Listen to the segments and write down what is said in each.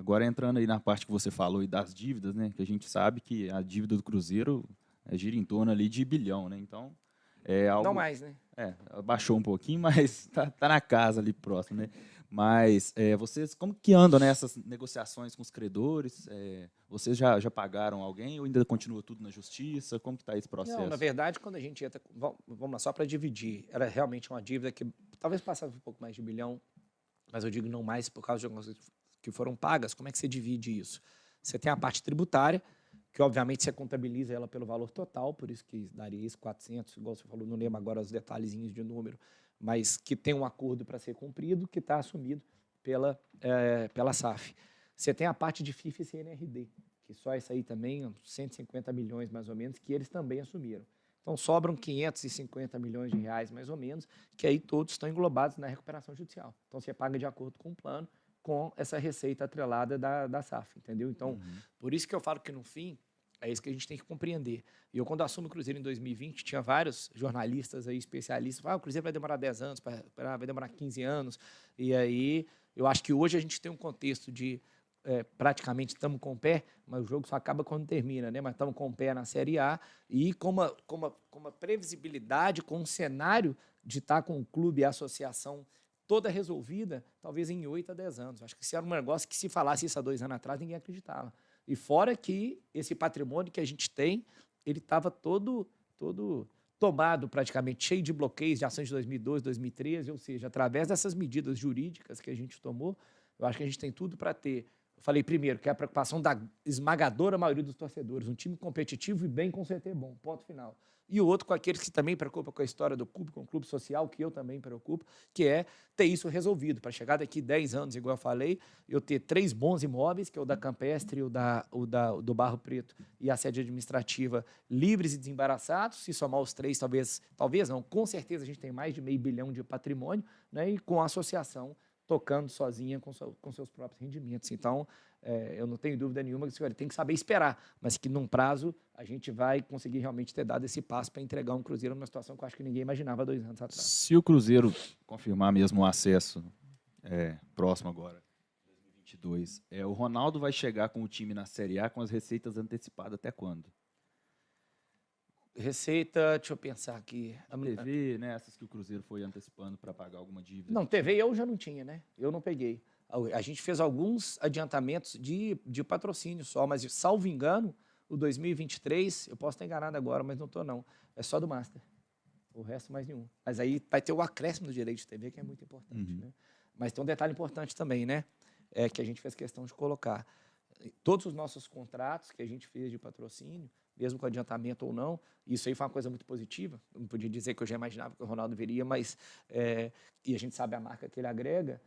Agora, entrando aí na parte que você falou e das dívidas, né? Que a gente sabe que a dívida do Cruzeiro gira em torno ali de bilhão, né? Então, é Não algo... mais, né? Baixou um pouquinho, mas tá na casa ali próximo, né? Mas vocês, como que andam nessas negociações com os credores? Vocês já pagaram alguém ou ainda continua tudo na justiça? Como que está esse Não, na processo? verdade, quando a gente entra... Vamos lá, só para dividir. Era realmente uma dívida que talvez passasse um pouco mais de 1 bilhão, mas eu digo não mais por causa de algumas coisas que foram pagas. Como é que você divide isso? Você tem a parte tributária, que obviamente você contabiliza ela pelo valor total, por isso que daria isso, 400, igual você falou, não lembro agora os detalhezinhos de número, mas que tem um acordo para ser cumprido, que está assumido pela SAF. Você tem a parte de FIFA e CNRD, que só isso aí também, uns 150 milhões mais ou menos, que eles também assumiram. Então sobram 550 milhões de reais mais ou menos, que aí todos estão englobados na recuperação judicial. Então você paga de acordo com o plano, com essa receita atrelada da SAF, entendeu? Então, por isso que eu falo que no fim, é isso que a gente tem que compreender. E eu, quando assumo o Cruzeiro em 2020, tinha vários jornalistas aí, especialistas, falavam, o Cruzeiro vai demorar 10 anos, vai demorar 15 anos. E aí, eu acho que hoje a gente tem um contexto de praticamente estamos com o pé, mas o jogo só acaba quando termina, né? Mas estamos com o pé na Série A e com uma previsibilidade, com um cenário de estar com o clube e a associação toda resolvida, talvez em 8 a 10 anos. Acho que isso era um negócio que, se falasse isso há 2 anos atrás, ninguém acreditava. E fora que esse patrimônio que a gente tem, ele estava todo tomado praticamente, cheio de bloqueios de ações de 2012, 2013, ou seja, através dessas medidas jurídicas que a gente tomou, eu acho que a gente tem tudo para ter. Eu falei primeiro que é a preocupação da esmagadora maioria dos torcedores, um time competitivo e bem com CT bom, ponto final. E o outro com aqueles que também preocupam com a história do clube, com o clube social, que eu também preocupo, que é ter isso resolvido, para chegar daqui 10 anos, igual eu falei, eu ter 3 bons imóveis, que é o da Campestre, do Barro Preto e a sede administrativa, livres e desembaraçados. Se somar os 3, talvez não, com certeza a gente tem mais de meio bilhão de patrimônio, né, e com a associação tocando sozinha com seus próprios rendimentos. Então, eu não tenho dúvida nenhuma que você tem que saber esperar, mas que num prazo a gente vai conseguir realmente ter dado esse passo para entregar um Cruzeiro numa situação que eu acho que ninguém imaginava 2 anos atrás. Se o Cruzeiro confirmar mesmo o acesso próximo agora, 2022, o Ronaldo vai chegar com o time na Série A com as receitas antecipadas até quando? Receita, deixa eu pensar aqui. A TV, né, essas que o Cruzeiro foi antecipando para pagar alguma dívida. Não, TV eu já não tinha, né? Eu não peguei. A gente fez alguns adiantamentos de patrocínio só, mas, salvo engano, o 2023, eu posso estar enganado agora, mas não estou não, é só do Master. O resto, mais nenhum. Mas aí vai ter o acréscimo do direito de TV, que é muito importante. Né? Mas tem um detalhe importante também, né? Que a gente fez questão de colocar. Todos os nossos contratos que a gente fez de patrocínio, mesmo com adiantamento ou não, isso aí foi uma coisa muito positiva. Não podia dizer que eu já imaginava que o Ronaldo viria, mas e a gente sabe a marca que ele agrega,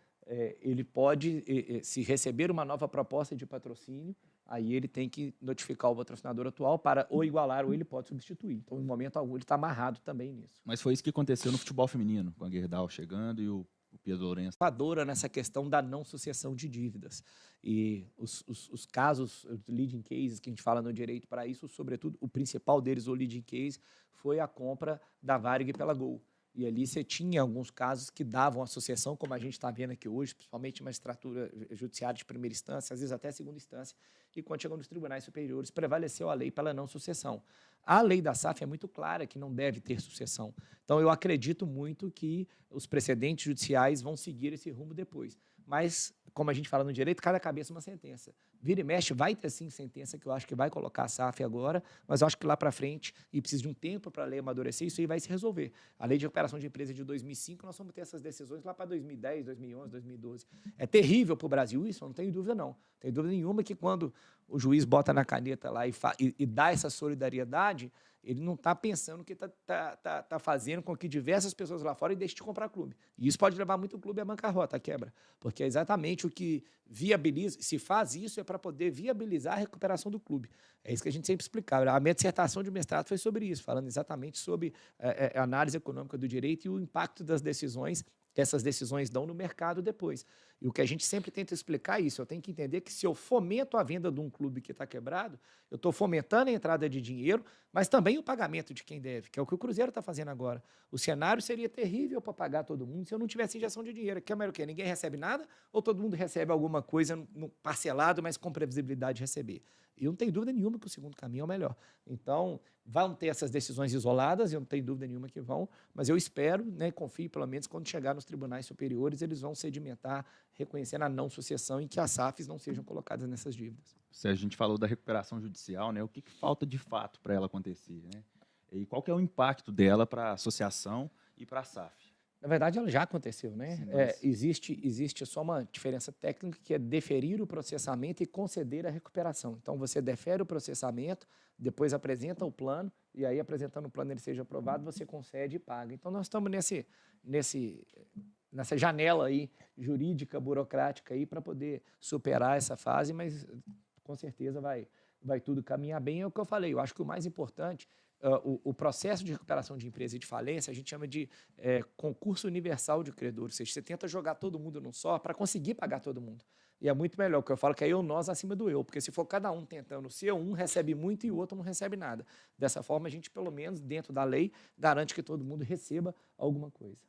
ele pode, se receber uma nova proposta de patrocínio, aí ele tem que notificar o patrocinador atual para ou igualar ou ele pode substituir. Então, em momento algum, ele está amarrado também nisso. Mas foi isso que aconteceu no futebol feminino, com a Gerdau chegando e o Pedro Lourenço. Nessa questão da não sucessão de dívidas. E os casos, os leading cases que a gente fala no direito para isso, sobretudo, o principal deles, o leading case, foi a compra da Varig pela Gol. E ali você tinha alguns casos que davam a sucessão, como a gente está vendo aqui hoje, principalmente magistratura judiciária de primeira instância, às vezes até segunda instância, e quando chegou nos tribunais superiores, prevaleceu a lei pela não sucessão. A lei da SAF é muito clara que não deve ter sucessão. Então, eu acredito muito que os precedentes judiciais vão seguir esse rumo depois. Mas, como a gente fala no direito, cada cabeça é uma sentença. Vira e mexe, vai ter sim sentença que eu acho que vai colocar a SAF agora, mas eu acho que lá para frente, e precisa de um tempo para a lei amadurecer, isso aí vai se resolver. A lei de recuperação de empresa é de 2005, nós vamos ter essas decisões lá para 2010, 2011, 2012. É terrível para o Brasil isso, eu não tenho dúvida não. Não tenho dúvida nenhuma que quando o juiz bota na caneta lá e dá essa solidariedade, ele não está pensando que está fazendo com que diversas pessoas lá fora deixem de comprar clube. E isso pode levar muito o clube à bancarrota, à quebra. Porque é exatamente o que viabiliza, se faz isso é para poder viabilizar a recuperação do clube. É isso que a gente sempre explicava. A minha dissertação de mestrado foi sobre isso, falando exatamente sobre a análise econômica do direito e o impacto das decisões que essas decisões dão no mercado depois. E o que a gente sempre tenta explicar é isso. Eu tenho que entender que se eu fomento a venda de um clube que está quebrado, eu estou fomentando a entrada de dinheiro, mas também o pagamento de quem deve, que é o que o Cruzeiro está fazendo agora. O cenário seria terrível para pagar todo mundo se eu não tivesse injeção de dinheiro. Que é o quê? Ninguém recebe nada ou todo mundo recebe alguma coisa parcelado, mas com previsibilidade de receber? E eu não tenho dúvida nenhuma que o segundo caminho é o melhor. Então, vão ter essas decisões isoladas, eu não tenho dúvida nenhuma que vão, mas eu espero, né, confio pelo menos, quando chegar nos tribunais superiores, eles vão sedimentar, reconhecendo a não sucessão e que as SAFs não sejam colocadas nessas dívidas. Se a gente falou da recuperação judicial, né, o que falta de fato para ela acontecer? Né? E qual que é o impacto dela para a associação e para a SAF? Na verdade, ela já aconteceu, né? Sim, mas... existe só uma diferença técnica, que é deferir o processamento e conceder a recuperação. Então, você defere o processamento, depois apresenta o plano, e aí, apresentando o plano, ele seja aprovado, você concede e paga. Então, nós estamos nessa janela aí, jurídica, burocrática, aí, para poder superar essa fase, mas, com certeza, vai tudo caminhar bem. É o que eu falei, eu acho que o mais importante... O processo de recuperação de empresa e de falência, a gente chama de concurso universal de credores, ou seja, você tenta jogar todo mundo num só para conseguir pagar todo mundo. E é muito melhor, porque eu falo que é eu, nós, acima do eu, porque se for cada um tentando ser, um recebe muito e o outro não recebe nada. Dessa forma, a gente, pelo menos, dentro da lei, garante que todo mundo receba alguma coisa.